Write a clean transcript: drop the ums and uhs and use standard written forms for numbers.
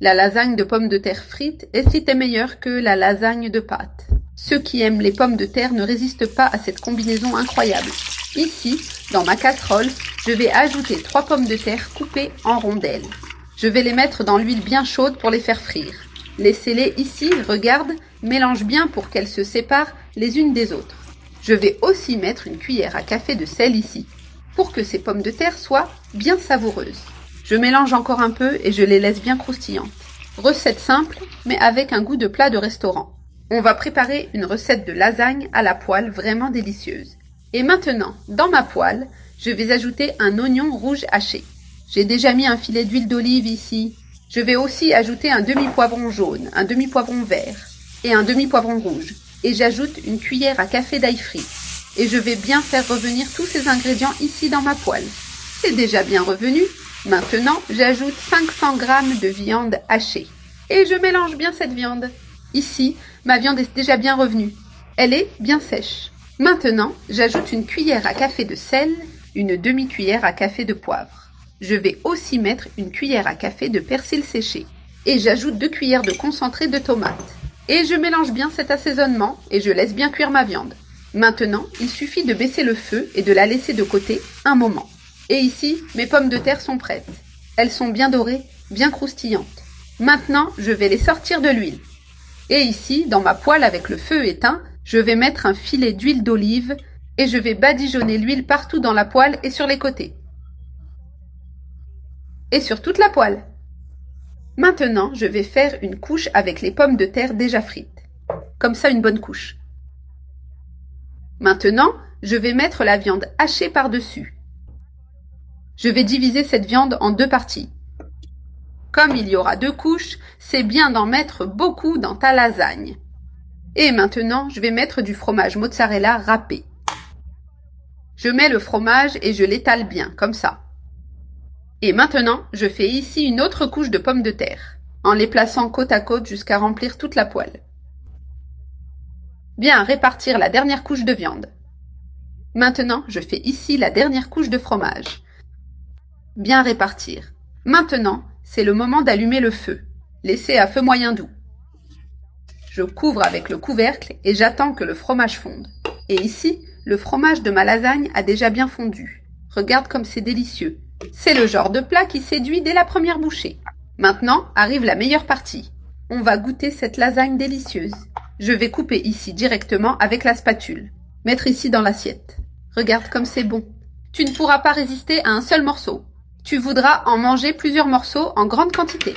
La lasagne de pommes de terre frites est citée meilleure que la lasagne de pâtes. Ceux qui aiment les pommes de terre ne résistent pas à cette combinaison incroyable. Ici, dans ma casserole, je vais ajouter 3 pommes de terre coupées en rondelles. Je vais les mettre dans l'huile bien chaude pour les faire frire. Laissez-les ici, regarde, mélange bien pour qu'elles se séparent les unes des autres. Je vais aussi mettre une cuillère à café de sel ici, pour que ces pommes de terre soient bien savoureuses. Je mélange encore un peu et je les laisse bien croustillantes. Recette simple, mais avec un goût de plat de restaurant. On va préparer une recette de lasagne à la poêle vraiment délicieuse. Et maintenant, dans ma poêle, je vais ajouter un oignon rouge haché. J'ai déjà mis un filet d'huile d'olive ici. Je vais aussi ajouter un demi-poivron jaune, un demi-poivron vert et un demi-poivron rouge. Et j'ajoute une cuillère à café d'ail frit. Et je vais bien faire revenir tous ces ingrédients ici dans ma poêle. C'est déjà bien revenu. Maintenant, j'ajoute 500 g de viande hachée. Et je mélange bien cette viande. Ici, ma viande est déjà bien revenue. Elle est bien sèche. Maintenant, j'ajoute une cuillère à café de sel, une demi-cuillère à café de poivre. Je vais aussi mettre une cuillère à café de persil séché. Et j'ajoute 2 cuillères de concentré de tomate. Et je mélange bien cet assaisonnement et je laisse bien cuire ma viande. Maintenant, il suffit de baisser le feu et de la laisser de côté un moment. Et ici, mes pommes de terre sont prêtes. Elles sont bien dorées, bien croustillantes. Maintenant, je vais les sortir de l'huile. Et ici, dans ma poêle avec le feu éteint, je vais mettre un filet d'huile d'olive et je vais badigeonner l'huile partout dans la poêle et sur les côtés. Et sur toute la poêle. Maintenant, je vais faire une couche avec les pommes de terre déjà frites. Comme ça, une bonne couche. Maintenant, je vais mettre la viande hachée par-dessus. Je vais diviser cette viande en 2 parties. Comme il y aura 2 couches, c'est bien d'en mettre beaucoup dans ta lasagne. Et maintenant, je vais mettre du fromage mozzarella râpé. Je mets le fromage et je l'étale bien, comme ça. Et maintenant, je fais ici une autre couche de pommes de terre, en les plaçant côte à côte jusqu'à remplir toute la poêle. Bien répartir la dernière couche de viande. Maintenant, je fais ici la dernière couche de fromage. Bien répartir. Maintenant, c'est le moment d'allumer le feu. Laissez à feu moyen doux. Je couvre avec le couvercle et j'attends que le fromage fonde. Et ici, le fromage de ma lasagne a déjà bien fondu. Regarde comme c'est délicieux. C'est le genre de plat qui séduit dès la première bouchée. Maintenant arrive la meilleure partie. On va goûter cette lasagne délicieuse. Je vais couper ici directement avec la spatule. Mettre ici dans l'assiette. Regarde comme c'est bon. Tu ne pourras pas résister à un seul morceau. Tu voudras en manger plusieurs morceaux en grande quantité.